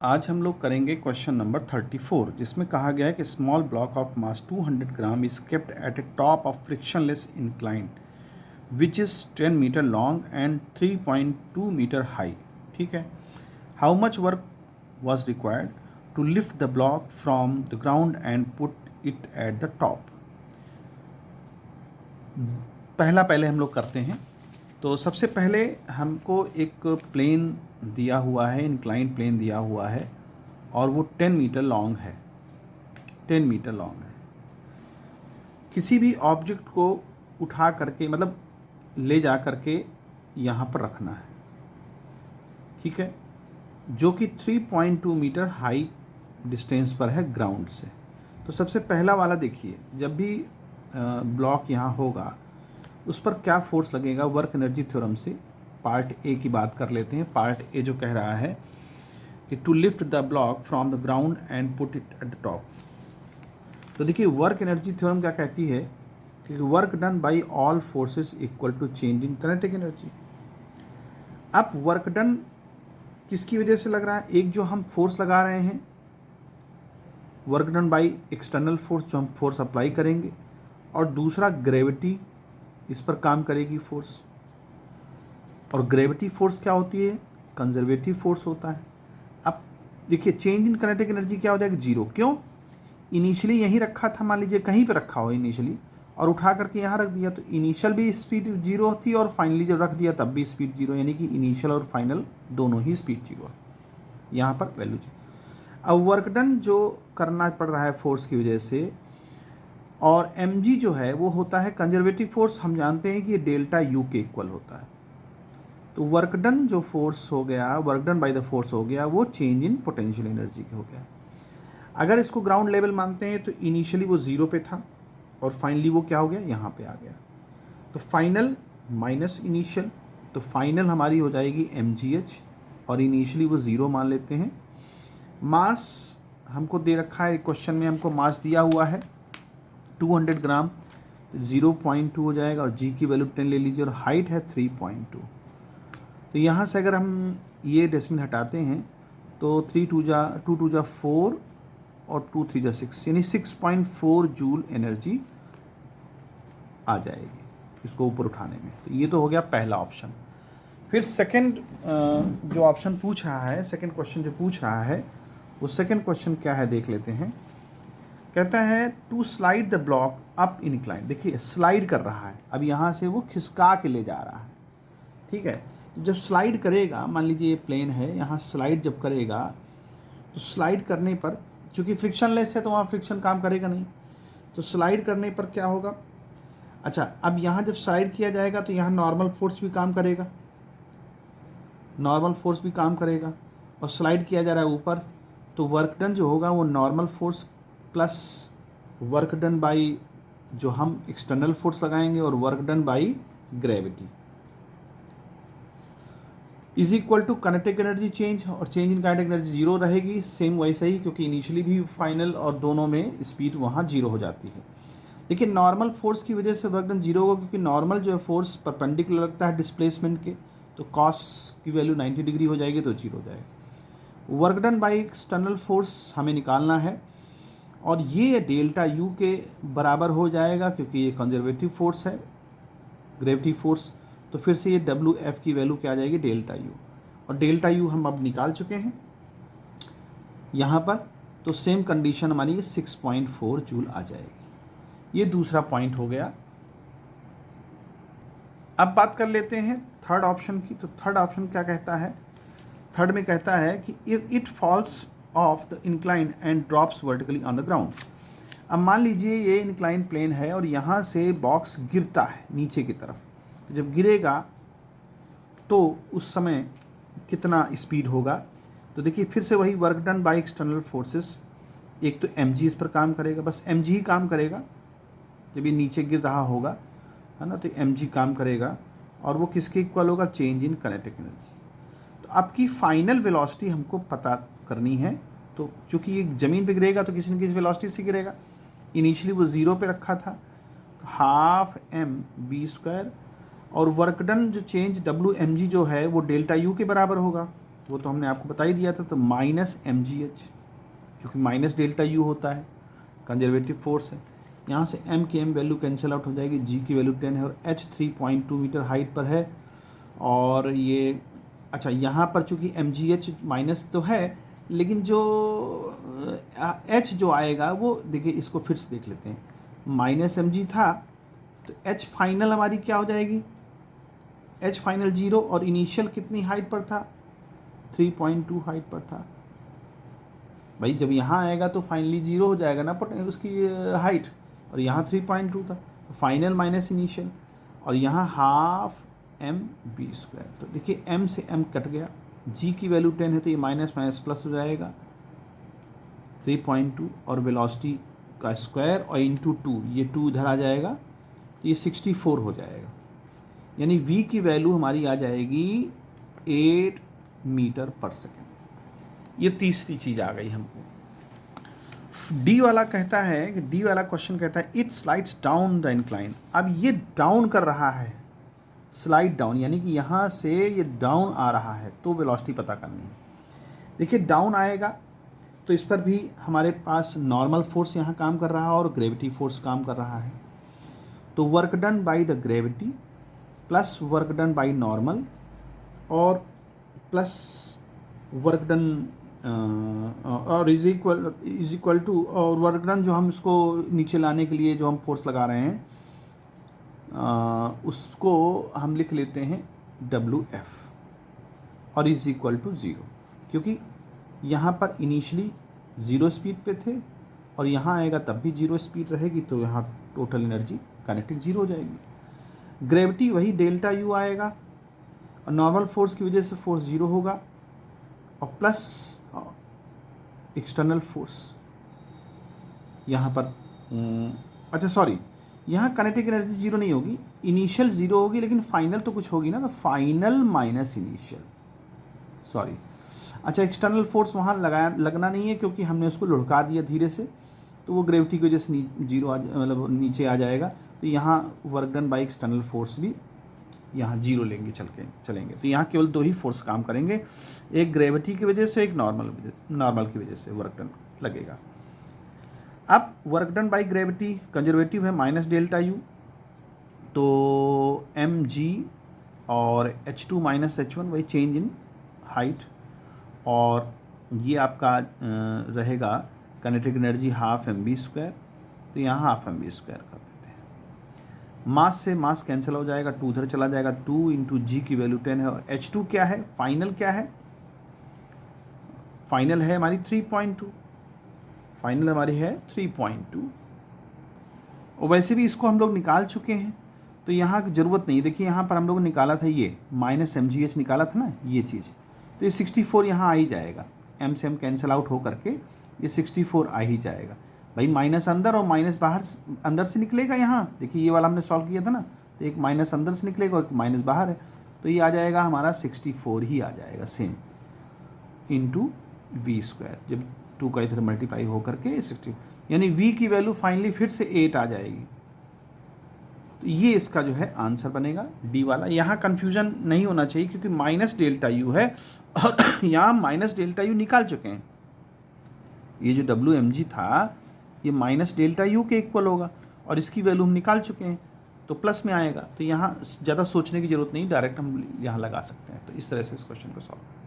आज हम लोग करेंगे क्वेश्चन नंबर 34 जिसमें कहा गया है कि small block of mass 200 gram is kept at a top of frictionless incline which is 10 metre long and 3.2 metre high. ठीक है। How much work was required to lift the block from the ground and put it at the top. पहले हम लोग करते हैं। तो सबसे पहले हमको एक प्लेन दिया हुआ है, इंक्लाइन प्लेन दिया हुआ है और वो 10 मीटर लॉन्ग है। 10 मीटर लॉन्ग है। किसी भी ऑब्जेक्ट को उठा करके मतलब ले जा करके यहाँ पर रखना है। ठीक है। जो कि 3.2 मीटर हाई डिस्टेंस पर है ग्राउंड से। तो सबसे पहला वाला देखिए, जब भी ब्लॉक यहाँ होगा उस पर क्या फोर्स लगेगा वर्क एनर्जी थ्योरम से। पार्ट ए की बात कर लेते हैं। पार्ट ए जो कह रहा है कि to lift the block from the ground and put it at the top. तो देखिए वर्क एनर्जी थ्योरम क्या कहती है कि work done by all forces equal to change in kinetic energy. अब वर्क डन किसकी वजह से लग रहा है? एक जो हम फोर्स लगा रहे हैं work done by external force, जो हम फोर्स अप्लाई करेंगे, और दूसरा ग्रेविटी इस पर काम करेगी फोर्स। और ग्रेविटी फोर्स क्या होती है? कंजर्वेटिव फोर्स होता है। अब देखिए चेंज इन काइनेटिक एनर्जी क्या हो जाएगा? जीरो। क्यों? इनिशियली यहीं रखा था, मान लीजिए कहीं पे रखा हो इनिशियली, और उठा करके यहाँ रख दिया, तो इनिशियल भी स्पीड जीरो होती है और फाइनली जब रख दिया तब भी स्पीड जीरो, यानी कि इनिशियल और फाइनल दोनों ही स्पीड जीरो है। यहाँ पर वैल्यू जीरो। अब वर्क डन जो करना पड़ रहा है फोर्स की वजह से, और mg जो है वो होता है कंजर्वेटिव फोर्स। हम जानते हैं कि ये डेल्टा यू के इक्वल होता है। तो वर्क डन जो फोर्स हो गया, work done by the force हो गया, वो चेंज इन पोटेंशियल एनर्जी के हो गया। अगर इसको ग्राउंड लेवल मानते हैं तो इनिशियली वो जीरो पे था और फाइनली वो क्या हो गया? यहाँ पे आ गया। तो फाइनल माइनस इनिशियल, तो फाइनल हमारी हो जाएगी mgh और इनिशियली वो ज़ीरो मान लेते हैं। मास हमको दे रखा है क्वेश्चन में, हमको मास दिया हुआ है 200 ग्राम, तो 0.2 हो जाएगा और g की वैल्यू 10 ले लीजिए और हाइट है 3.2। तो यहाँ से अगर हम ये डेसिमल हटाते हैं तो 3 टू जा 4 और 2 3 जा 6, यानी 6.4 जूल एनर्जी आ जाएगी इसको ऊपर उठाने में। तो ये तो हो गया पहला ऑप्शन। फिर सेकंड जो ऑप्शन पूछ रहा है, सेकंड क्वेश्चन जो पूछ रहा है, वो सेकंड क्वेश्चन क्या है देख लेते हैं। कहता है to slide the block up incline. देखिए स्लाइड कर रहा है, अब यहाँ से वो खिसका के ले जा रहा है। ठीक है। जब स्लाइड करेगा, मान लीजिए ये प्लेन है, यहाँ स्लाइड जब करेगा तो स्लाइड करने पर, चूँकि फ्रिक्शनलेस है तो वहाँ फ्रिक्शन काम करेगा नहीं, तो स्लाइड करने पर क्या होगा? अच्छा, अब यहाँ जब स्लाइड किया जाएगा तो यहाँ नॉर्मल फोर्स भी काम करेगा, नॉर्मल फोर्स भी काम करेगा, और स्लाइड किया जा रहा है ऊपर, तो वर्क डन जो होगा वो normal force plus work done by जो हम एक्सटर्नल फोर्स लगाएंगे और work done by gravity is equal to kinetic energy change, और change in kinetic energy zero रहेगी, सेम वैसे ही, क्योंकि इनिशियली भी फाइनल और दोनों में स्पीड वहाँ जीरो हो जाती है। लेकिन नॉर्मल फोर्स की वजह से वर्क डन जीरो होगा, क्योंकि नॉर्मल जो है फोर्स परपेंडिकुलर लगता है डिस्प्लेसमेंट के, तो कॉस की वैल्यू 90 डिग्री हो जाएगी, तो जीरो हो जाएगा। Work done by external force हमें निकालना है, और ये डेल्टा यू के बराबर हो जाएगा, क्योंकि ये कंजर्वेटिव फोर्स है, ग्रेविटी फोर्स। तो फिर से ये डब्ल्यू एफ की वैल्यू क्या आ जाएगी? Delta U. और डेल्टा यू हम अब निकाल चुके हैं यहाँ पर, तो सेम कंडीशन हमारी 6.4 जूल आ जाएगी। ये दूसरा पॉइंट हो गया। अब बात कर लेते हैं थर्ड ऑप्शन की। तो थर्ड ऑप्शन क्या कहता है? थर्ड में कहता है कि if it falls of the incline and drops vertically on the ground. अब मान लीजिए ये इंक्लाइन प्लेन है और यहाँ से बॉक्स गिरता है नीचे की तरफ, तो जब गिरेगा तो उस समय कितना स्पीड होगा? तो देखिए फिर से वही work done by external forces. एक तो mg इस पर काम करेगा, बस mg ही काम करेगा जब ये नीचे गिर रहा होगा, है ना, तो mg काम करेगा, और वो किसके इक्वल होगा? Change in kinetic energy. तो आपकी फाइनल वेलोसिटी हमको पता करनी है। तो क्योंकि ये ज़मीन पे गिरेगा तो किसी न किसी वेलोसिटी से गिरेगा, इनिशियली वो ज़ीरो पे रखा था, तो हाफ एम बी स्क्वायर, और वर्क डन जो चेंज डब्ल्यू एम जी जो है वो डेल्टा यू के बराबर होगा, वो तो हमने आपको बता ही दिया था। तो माइनस mgh, क्योंकि माइनस डेल्टा यू होता है, कंजर्वेटिव फोर्स है। यहाँ से m की m वैल्यू कैंसिल आउट हो जाएगी, g की वैल्यू 10 है और h 3.2 मीटर हाइट पर है। और ये अच्छा, यहाँ पर चूँकि mgh माइनस तो है, लेकिन जो h जो आएगा वो देखिए, इसको फिर से देख लेते हैं। माइनस mg था तो h फाइनल हमारी क्या हो जाएगी, h फाइनल 0, और इनिशियल कितनी हाइट पर था, 3.2 हाइट पर था। भाई जब यहाँ आएगा तो फाइनली 0 हो जाएगा ना उसकी हाइट, और यहाँ 3.2 था, तो फाइनल माइनस इनिशियल, और यहाँ हाफ mv²। तो देखिए m से m कट गया, g की वैल्यू 10 है तो ये माइनस माइनस प्लस हो जाएगा 3.2, और वेलोसिटी का स्क्वायर और इंटू 2, ये 2 इधर आ जाएगा तो ये 64 हो जाएगा। यानी v की वैल्यू हमारी आ जाएगी 8 मीटर पर सेकेंड। ये तीसरी चीज़ आ गई हमको। डी वाला कहता है कि डी वाला क्वेश्चन कहता है it slides down the incline. अब ये डाउन कर रहा है, स्लाइड डाउन, यानी कि यहाँ से ये डाउन आ रहा है, तो वेलोसिटी पता करनी है। देखिए डाउन आएगा तो इस पर भी हमारे पास नॉर्मल फोर्स यहाँ काम कर रहा है और ग्रेविटी फोर्स काम कर रहा है। तो work done by the gravity plus work done by normal और प्लस वर्क डन और इज इक्वल टू, और वर्क डन जो हम इसको नीचे लाने के लिए जो हम फोर्स लगा रहे हैं उसको हम लिख लेते हैं WF और इज इक्वल टू 0, क्योंकि यहाँ पर इनिशियली 0 स्पीड पे थे और यहाँ आएगा तब भी 0 स्पीड रहेगी, तो यहाँ टोटल एनर्जी काइनेटिक 0 हो जाएगी। ग्रेविटी वही डेल्टा यू आएगा और नॉर्मल फोर्स की वजह से फोर्स 0 होगा, और प्लस एक्सटर्नल फोर्स यहाँ पर अच्छा सॉरी, यहाँ काइनेटिक एनर्जी 0 नहीं होगी, इनिशियल 0 होगी, लेकिन फाइनल तो कुछ होगी ना, तो फाइनल माइनस इनिशियल, सॉरी। अच्छा, एक्सटर्नल फोर्स वहाँ लगना नहीं है क्योंकि हमने उसको लुढ़का दिया धीरे से, तो वो ग्रेविटी की वजह से 0 मतलब नीचे आ जाएगा। तो यहाँ work done by external force भी यहाँ 0 लेंगे चलेंगे। तो यहाँ केवल 2 ही फोर्स काम करेंगे, एक ग्रेविटी की वजह से, एक नॉर्मल की वजह से वर्क डन लगेगा। अब work done by gravity conservative है माइनस डेल्टा यू, तो mg और h2 माइनस h1 वही चेंज इन हाइट, और ये आपका रहेगा काइनेटिक एनर्जी हाफ mv², तो यहाँ हाफ mv² कर देते हैं। मास से मास कैंसिल हो जाएगा, 2 उधर चला जाएगा, 2 इंटू जी की वैल्यू 10 है, और h2 क्या है, फाइनल क्या है, फाइनल है हमारी 3.2, फाइनल हमारी है 3.2, और वैसे भी इसको हम लोग निकाल चुके हैं तो यहाँ की ज़रूरत नहीं। देखिए यहाँ पर हम लोग निकाला था, ये माइनस mgh निकाला था ना, ये चीज़, तो ये 64 यहाँ आ ही जाएगा, m से m कैंसिल आउट हो करके ये 64 आ ही जाएगा। भाई माइनस अंदर और माइनस बाहर, अंदर से निकलेगा। यहाँ देखिए ये वाला हमने सॉल्व किया था ना, तो एक माइनस अंदर से निकलेगा और एक माइनस बाहर है, तो ये आ जाएगा हमारा 64 ही आ जाएगा सेम, इंटू v², जब 2 का इधर मल्टीप्लाई हो करके 60, यानी v की वैल्यू फाइनली फिर से 8 आ जाएगी। तो ये इसका जो है आंसर बनेगा डी वाला। यहाँ कन्फ्यूजन नहीं होना चाहिए क्योंकि माइनस डेल्टा यू है और यहाँ माइनस डेल्टा यू निकाल चुके हैं। ये जो WMG था ये माइनस डेल्टा यू के इक्वल होगा और इसकी वैल्यू हम निकाल चुके हैं, तो प्लस में आएगा। तो यहाँ ज़्यादा सोचने की ज़रूरत नहीं, डायरेक्ट हम यहाँ लगा सकते हैं। तो इस तरह से इस क्वेश्चन को सॉल्व